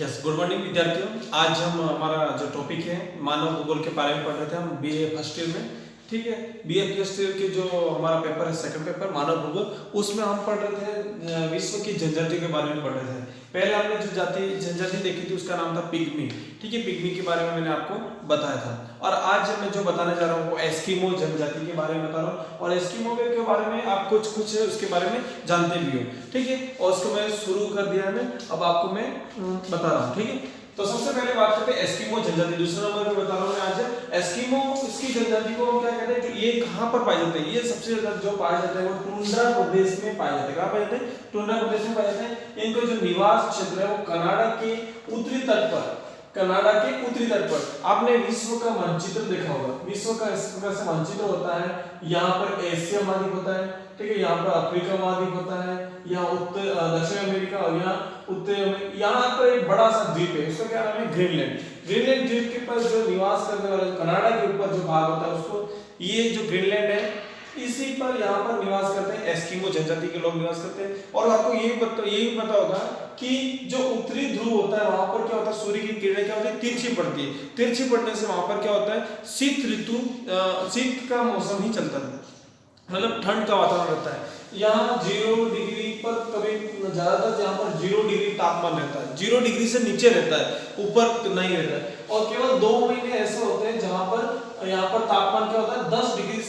Yes, good morning विद्यार्थियों। आज हम हमारा जो टॉपिक है मानव भूगोल के बारे में पढ़ रहे थे हम बीए फर्स्ट ईयर में। ठीक है, बीए फर्स्ट ईयर के जो हमारा पेपर है सेकंड पेपर मानव भूगोल, उसमें हम पढ़ रहे थे विश्व की जनजातियों के बारे में पढ़ रहे थे। पहले हमने जो जनजाति देखी थी उसका नाम था पिग्मी। ठीक है, पिग्मी के बारे में मैंने आपको बताया था। और आज मैं जो बताने जा रहा हूँ वो एस्किमो जनजाति के बारे में बता रहा हूँ। और एस्किमो के बारे में आप कुछ उसके बारे में जानते भी हो। ठीक है, और उसको मैं शुरू कर दिया है, अब आपको मैं बता रहा हूँ। ठीक है, तो सबसे पहले बात करते हैं एस्किमो जनजाति। दूसरे नंबर पे बता रहा हूँ मैं आज एस्किमो। इसकी जनजाति को हम क्या कहते हैं, जो ये कहाँ पर पाए जाते हैं, ये सबसे ज्यादा जो पाए जाते हैं वो टुंड्रा प्रदेश में पाए जाते हैं। कहाँ पाए जाते हैं? टुंड्रा प्रदेश में पाए जाते हैं। इनको जो निवास क्षेत्र है वो कनाडा के उत्तरी तट पर, कनाडा के उत्तरी तट पर। आपने विश्व का मानचित्र देखा होगा, विश्व का इस प्रकार से मानचित्र होता है। यहाँ पर एशिया महाद्वीप होता है, ठीक है, यहाँ पर अफ्रीका महाद्वीप होता है, यहाँ उत्तर दक्षिण अमेरिका, और यहाँ उत्तर, यहाँ पर एक बड़ा सा द्वीप है, उसका क्या नाम है? ग्रीनलैंड। ग्रीनलैंड द्वीप के पर जो निवास करने वाला कनाडा के ऊपर जो भाग होता है उसको, ये जो ग्रीनलैंड है इसी पर यहाँ पर निवास करते हैं एस्किमो जनजाति के लोग निवास करते हैं। और आपको ये भी पता होगा कि जो उत्तरी ध्रुव होता है वहां पर क्या होता है, सूर्य की किरणें क्या होती है, तिरछी पड़ती है। तिरछी पड़ने से वहां पर क्या होता है, शीत ऋतु, शीत का मौसम ही चलता है, मतलब ठंड का वातावरण रहता है। यहाँ 0 डिग्री पर कभी ज्यादातर यहाँ पर 0 डिग्री तापमान रहता है, 0 डिग्री से नीचे रहता है, ऊपर नहीं रहता है। और केवल 2 महीने ऐसे होते हैं जहां पर यहाँ पर तापमान क्या होता है, 10 डिग्री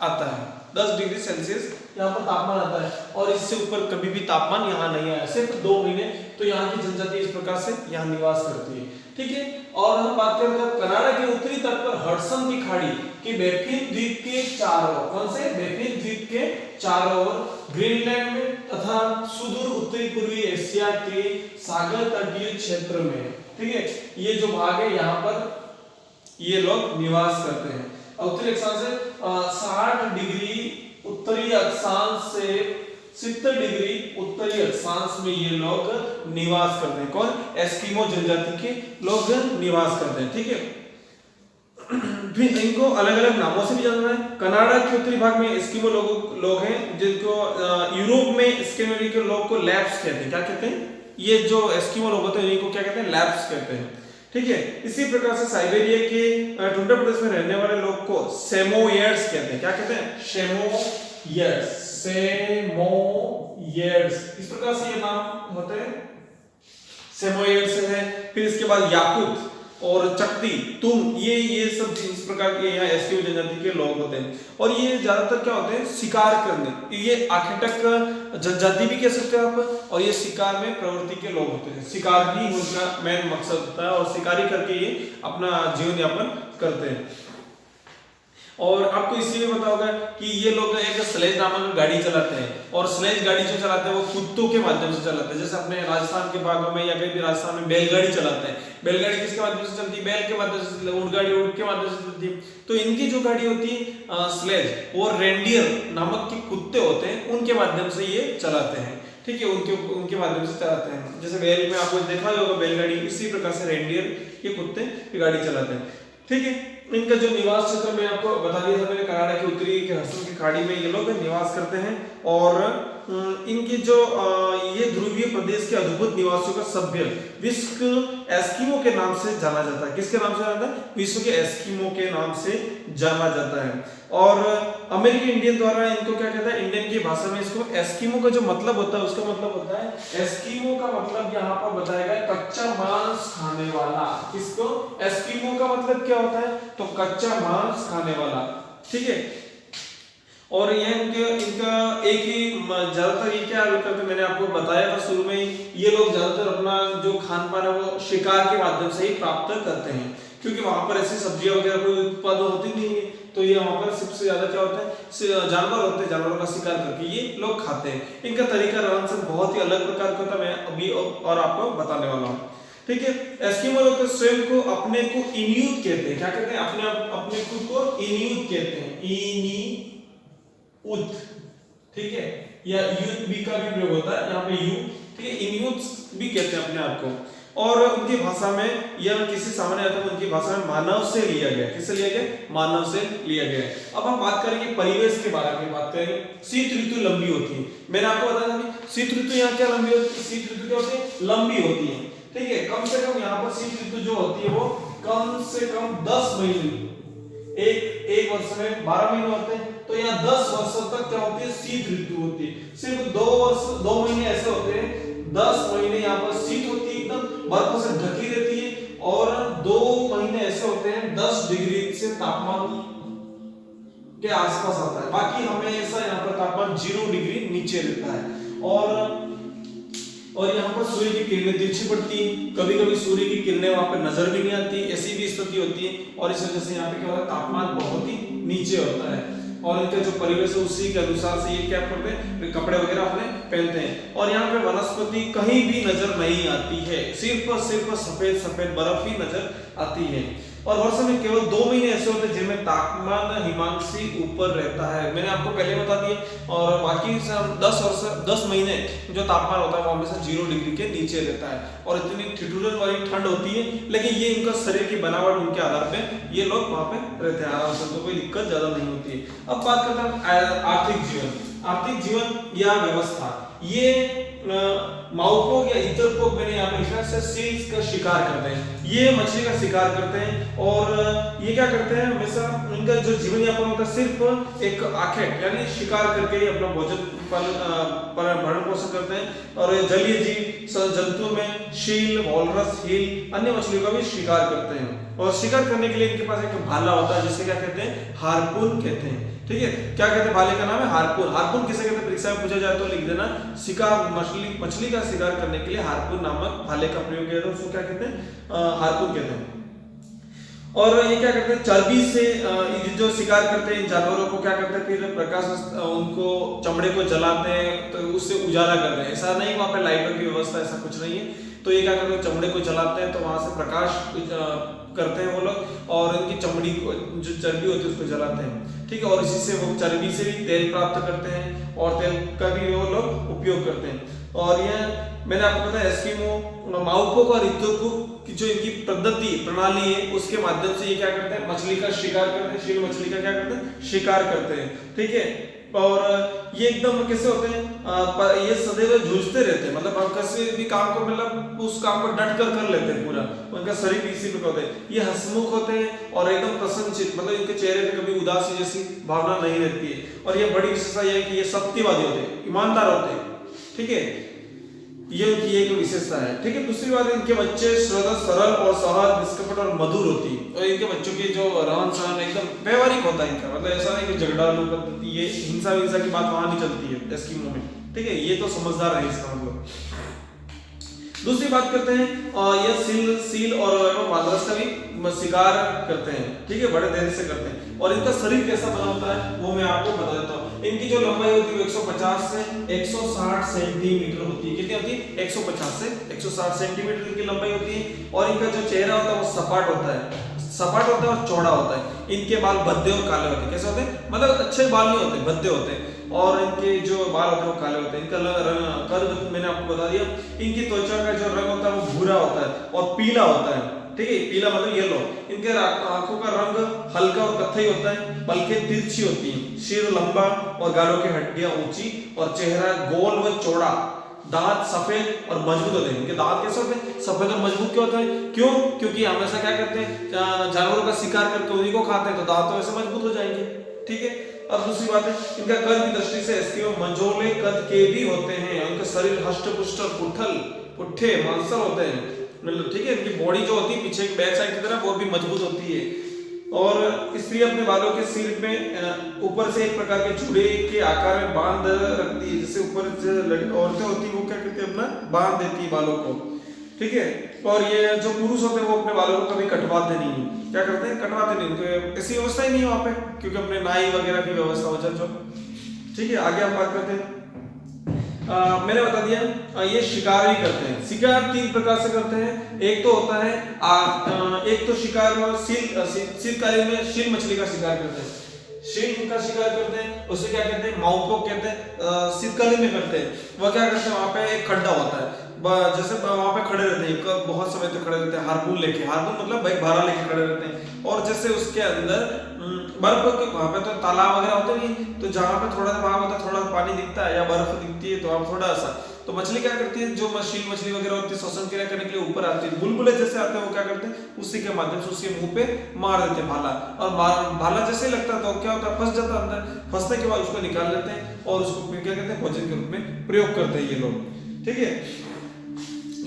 आता है, 10 डिग्री सेल्सियस यहाँ पर तापमान आता है। और इससे ऊपर कभी भी तापमान यहाँ नहीं आया, सिर्फ 2 महीने। तो यहाँ की जनजाति इस प्रकार से यहाँ निवास करती है। ठीक है, और हम बात करें तो कनाडा के उत्तरी तट पर हडसन की खाड़ी के बैफिन द्वीप के चारों ओर, कौन से? बैफिन द्वीप के चारों ओर, ग्रीनलैंड में तथा सुदूर उत्तरी पूर्वी एशिया के सागर तटीय क्षेत्र में, ठीक है, ये जो भाग है यहाँ पर ये लोग निवास करते हैं। उत्तरी अक्षांश से 60 डिग्री उत्तरी अक्षांश से 70 डिग्री उत्तरी अक्षांश में ये लोग निवास करते हैं। कौन? एस्किमो जनजाति के लोग निवास करते हैं। ठीक है, फिर इनको अलग अलग नामों से भी जाना है। कनाडा के उत्तरी भाग में एस्किमो लोग हैं, जिनको यूरोप में एस्किमो के लोग को लैप्स कहते हैं। क्या कहते हैं? ये जो एस्किमो लोग होते हैं इनको क्या कहते हैं? लैप्स कहते हैं। ठीक है, इसी प्रकार से साइबेरिया के टुंड्रा प्रदेश में रहने वाले लोग को सेमोयेड्स कहते हैं। क्या कहते हैं? सेमोयेड्स, सेमोयेड्स, इस प्रकार से ये नाम होते हैं, सेमोयेड्स है। फिर इसके बाद याकुत और चकती, तुम, ये सब इस प्रकार के यहाँ एस्किमो जनजाति के लोग होते हैं। और ये ज्यादातर क्या होते हैं, शिकार करने, ये आखेटक जनजाति भी कह सकते हैं आप। और ये शिकार में प्रवृत्ति के लोग होते हैं, शिकार ही उनका मेन मकसद होता है और शिकारी करके ये अपना जीवन यापन करते हैं। और आपको इसलिए पता होगा कि ये लोग एक स्लेज नामक गाड़ी चलाते हैं, और स्लेज गाड़ी जो चलाते हैं वो कुत्तों के माध्यम से चलाते हैं। जैसे अपने राजस्थान के भागों में या कहीं भी राजस्थान में बैलगाड़ी चलाते हैं। बैलगाड़ी किसके माध्यम से चलती है? बैल के माध्यम से चलती है। ऊंट गाड़ी ऊंट के माध्यम से चलती है। तो इनकी जो गाड़ी होती है स्लेज, वो रेंडियर नामक के कुत्ते होते हैं, उनके माध्यम से ये चलाते हैं। ठीक है, उनके माध्यम से चलाते हैं। जैसे बैल में आपको देखा होगा बैलगाड़ी, इसी प्रकार से रेंडियर ये कुत्ते ये गाड़ी चलाते हैं। ठीक है, इनका जो निवास क्षेत्र मैं आपको बता दिया था मैंने, कनाडा के उत्तरी के हडसन की खाड़ी में ये लोग निवास करते हैं। और इनके जो ये ध्रुवीय प्रदेश के अद्भुत निवासियों का सभ्य विश्व एस्किमो के नाम से जाना जाता है। किसके नाम से जाना जाता है? विश्व के एस्किमो के नाम से जाना जाता है। और अमेरिकी इंडियन द्वारा इनको क्या कहता है, इंडियन की भाषा में इसको एस्किमो का जो मतलब होता है उसका मतलब होता है, एस्किमो का मतलब यहाँ पर बताया गया कच्चा मांस खाने वाला। किसको? एस्किमो का मतलब क्या होता है? तो कच्चा मांस खाने वाला। ठीक है, और ये इनका एक ही ज्यादातर ये क्या करते हैं, मैंने आपको बताया था शुरू में ही, ये लोग ज्यादातर अपना जो खान पान है वो शिकार के माध्यम से ही प्राप्त करते हैं, क्योंकि वहां पर ऐसी सब्जियां वगैरह कोई उत्पादन होती नहीं है। तो ये वहां पर सबसे ज्यादा क्या होता है, जानवर होते हैं, जानवरों का शिकार करके ये लोग खाते हैं। इनका तरीका रहन सहन बहुत ही अलग प्रकार का होता है, मैं अभी और आपको बताने वाला हूँ। ठीक है, एस्किमो लोग स्वयं को अपने को इन्यूट कहते हैं। क्या कहते हैं? अपने खुद को इन्यूट कहते हैं, इन्यूट। ठीक है, या यूथ भी का भी प्रयोग होता है यहाँ पे यू। ठीक है, इन्यूट भी कहते हैं अपने आप को। और उनकी भाषा में यह किसी सामान्य अर्थ में उनकी भाषा में मानव से लिया गया। किससे लिया गया? मानव से लिया गया। अब हम बात करेंगे परिवेश के बारे में, बात करेंगे। शीत ऋतु लंबी होती है, मैंने आपको बताया था शीत ऋतु यहाँ क्या लंबी होती है, शीत ऋतु क्या होती है? लंबी होती है। ठीक है। कम से कम यहाँ पर शीत ऋतु जो होती है वो कम से कम 10 महीने, एक वर्ष में 12 महीने होते हैं, तो यहाँ 10 वर्षों तक क्या होती है, शीत ऋतु होती है। सिर्फ 2 महीने ऐसे होते हैं, 10 महीने यहाँ पर शीत होती है, एकदम बर्फ से ढकी रहती है, और 2 महीने ऐसे होते हैं 10 डिग्री से तापमान के आसपास आता है। बाकी हमेशा यहाँ पर तापमान 0 डिग्री नीचे रहता है। और यहाँ पर सूर्य की किरणें तिरछी पड़ती हैं, कभी-कभी सूर्य की किरणें वहां पर नजर भी नहीं आती, ऐसी भी स्थिति होती है। और इस वजह से यहाँ पे क्या होता है, तापमान बहुत ही नीचे होता है। और इनका जो परिवेश है उसी के अनुसार से ये क्या करते हैं, वे कपड़े वगैरह अपने पहनते हैं। और यहाँ पे वनस्पति कहीं भी नजर नहीं आती है, सिर्फ और सिर्फ सफेद सफेद बर्फ ही नजर आती है। और वर्ष में केवल 2 महीने ऐसे होते हैं जिनमें तापमान हिमांशी ऊपर रहता है, मैंने आपको पहले बता दिया। और बाकी 10 महीने जो तापमान होता है वो हमेशा 0 डिग्री के नीचे रहता है। और इतनी ठिठुरन वाली ठंड होती है, लेकिन ये इनका शरीर की बनावट उनके आधार पे ये लोग वहां पे रहते हैं आराम से, तो कोई दिक्कत ज्यादा नहीं होती है। अब बात करते हैं आर्थिक जीवन। आर्थिक जीवन या व्यवस्था, ये माउपोग या इतरपोग मैंने यहाँ पे लिखा है, सील्स का शिकार करते हैं, ये मछली का शिकार करते हैं। और ये क्या करते हैं, हमेशा इनका जो जीवन यापन होता है सिर्फ एक आखेट यानी शिकार करके ही अपना भोजन भरण पोषण करते हैं। और जलीय जीव जंतुओं में शील, वॉलरस, हील, अन्य मछलियों का भी शिकार करते हैं। और शिकार करने के लिए इनके पास एक भाला होता है जिसे क्या कहते हैं, हार्पून कहते हैं। ठीक है, क्या कहते हैं, भाले का नाम है हार्पून। हार्पून किसे कहते हैं, परीक्षा में पूछा जाए तो लिख देना, शिकार मछली का शिकार करने के लिए हार्पून नामक भाले का प्रयोग किया जाता है, उसको क्या कहते हैं, हार्पून कहते हैं। और ये क्या करते हैं, चर्बी से जो शिकार करते हैं इन जानवरों को क्या करते हैं, फिर प्रकाश उनको चमड़े को जलाते हैं तो उससे उजाला करते हैं। ऐसा नहीं वहाँ पे लाइटों की व्यवस्था, ऐसा कुछ नहीं है। तो ये क्या करते हैं, चमड़े को जलाते हैं तो वहां से प्रकाश करते हैं वो लोग, और इनकी चमड़ी को जो चर्बी होती है उसको जलाते हैं। ठीक है, और इसी से वो चर्बी से भी तेल प्राप्त करते हैं, और तेल का भी वो लोग उपयोग करते हैं। और ये मैंने आपको बताया एस्किमो, माउपोक और इतोपुक की जो इनकी पद्धति प्रणाली है उसके माध्यम से ये क्या करते हैं, मछली का शिकार करते हैं, शील मछली का क्या करते हैं, शिकार करते हैं। ठीक है, और ये एकदम कैसे होते हैं, ये सदैव जूझते रहते हैं, मतलब आप किसी भी काम को मतलब उस काम को डट कर लेते हैं पूरा, उनका शरीर इसी पे होता है। ये हंसमुख होते हैं और एकदम प्रसन्नचित, मतलब इनके चेहरे पे कभी उदासी जैसी भावना नहीं रहती है। और ये बड़ी विशेषता ये है कि ये सत्यवादी होते हैं, ईमानदार होते हैं। ठीक है, ये उनकी एक विशेषता है। ठीक है, दूसरी बात, इनके बच्चे सरल और सहज, निष्कपट और मधुर होती है। और इनके बच्चों की जो रहन सहन एकदम व्यवहारिक होता है इनका, मतलब ऐसा नहीं कि झगड़ालू पद्धति, ये हिंसा विंसा की बात वहां नहीं चलती है एस्किमो में। ठीक है, ये तो समझदार है इसका मतलब। दूसरी बात करते हैं, ये सील और वालरस का भी शिकार करते हैं। ठीक है, बड़े धैर्य से करते हैं। और इनका शरीर कैसा बना होता है वो मैं आपको बता देता हूँ। इनकी जो लंबाई होती है 150 से 160 सेंटीमीटर होती है। कितनी होती है, 150 से 160 सेंटीमीटर इनकी लंबाई होती है। और इनका जो चेहरा होता है वो सपाट होता है और चौड़ा होता है। इनके बाल भद्दे और काले होते हैं। कैसे होते हैं, मतलब अच्छे बाल नहीं होते, भद्दे होते हैं। और इनके जो बाल होते हैं वो काले होते हैं। इनका रंग मैंने आपको बता दिया। इनकी त्वचा का जो रंग होता है वो भूरा होता है और पीला होता है। ठीक है, पीला मतलब येलो। इनके आंखों का रंग हल्का और कत्थई होता है, पलकें तिरछी होती हैं, सिर लंबा और गालों की हड्डियां ऊंची और चेहरा गोल व चौड़ा, दांत सफेद और मजबूत होते हैं। इनके दांत कैसे होते हैं, सफेद और मजबूत क्यों होते हैं, क्यों, क्योंकि हमेशा क्या करते हैं, जानवरों का शिकार करके उन्हीं को खाते हैं, तो दांत तो ऐसे मजबूत हो जाएंगे। ठीक है, अब दूसरी बात है, इनका कद की दृष्टि से एस्किमो मंझोले कद के भी होते हैं। इनका शरीर हष्ट-पुष्ट पुट्ठे मांसल होते हैं। मतलब ठीक है, इनकी बॉडी जो होती है पीछे की बैक साइड की तरफ वो भी मजबूत होती है। और स्त्री अपने बालों के सिर में ऊपर से एक प्रकार के जुड़े के आकार में बांध रखती है। जैसे ऊपर औरतें होती है वो क्या करती है, अपना बांध देती है बालों को। ठीक है, और ये जो पुरुष होते हैं वो अपने बालों को कभी कटवाते नहीं है। क्या करते हैं, कटवाते नहीं, उनके ऐसी व्यवस्था ही नहीं है वहां पे, क्योंकि अपने नाई वगैरह की व्यवस्था हो जाए। ठीक है, आगे हम बात करते हैं। मैंने बता दिया ये शिकार भी करते हैं। शिकार 3 प्रकार से करते हैं। एक तो होता है एक तो शिकार शीतकालीन में शील मछली का शिकार करते हैं। शील का शिकार करते हैं, उसे क्या कहते हैं, माउपोक कहते हैं। शीतकालीन में करते हैं, वह क्या करते हैं, वहां पे एक खड्डा होता है, जैसे वहां पे खड़े रहते हैं, बहुत समय तक खड़े रहते हैं, हार्पून लेके, हार्पून मतलब भाई भाला लेके खड़े रहते हैं। और जैसे उसके अंदर बर्फ के वहां पे तो तालाब वगैरह होते नहीं, तो जहां पे थोड़ा सा भाग होता है, थोड़ा सा पानी दिखता है या बर्फ दिखती है, तो आप थोड़ा सा तो मछली क्या करती है, जो मशीन मछली वगैरह होती है श्वसन क्रिया करने के लिए ऊपर आती है, बुलबुले जैसे आते हैं वो क्या करते हैं, उसी के माध्यम से उसके मुंह पे मार देते हैं भाला, और भाला जैसे ही लगता है तो क्या होता है, फंस जाता है अंदर, फंसने के बाद उसको निकाल लेते हैं और उसको फिर क्या कहते हैं, भोजन के रूप में प्रयोग करते हैं ये लोग। ठीक है,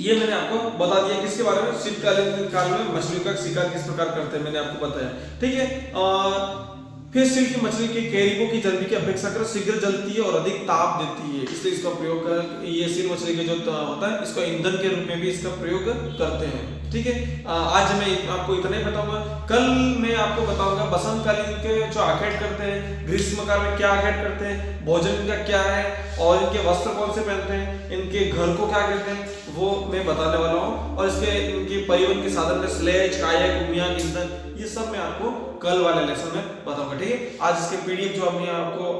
ये मैंने आपको बता दिया किसके बारे में, शीतकालीन काल में मछलियों का शिकार किस प्रकार करते हैं मैंने आपको बताया। ठीक है, फिश सील की मछली के कैरिको की जल्दी की अपेक्षाकृत शीघ्र जलती है और अधिक ताप देती है, इसलिए इसका प्रयोग कर, ये सील मछली के जो होता है इसको ईंधन के रूप में भी इसका प्रयोग करते हैं। ठीक है, आज मैं आपको इतना ही बताऊंगा, कल मैं आपको बताऊंगा बसंतकालीन के जो आखेट करते हैं, ग्रीष्मकाल में क्या आखेट करते हैं, भोजन इनका क्या है और इनके वस्त्र कौन से पहनते हैं, इनके घर को क्या कहते हैं, वो मैं बताने वाला हूँ। और इसके इनके परिवहन के साधन में स्लेज, कायक, उमियां, ईंधन, ये सब मैं आपको कल वाले लेसन में बताऊंगा। ठीक है, आज इसके पीडीएफ जो मैं आपको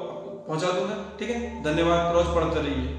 पहुंचा दूंगा। ठीक है, धन्यवाद, रोज पढ़ते रहिए।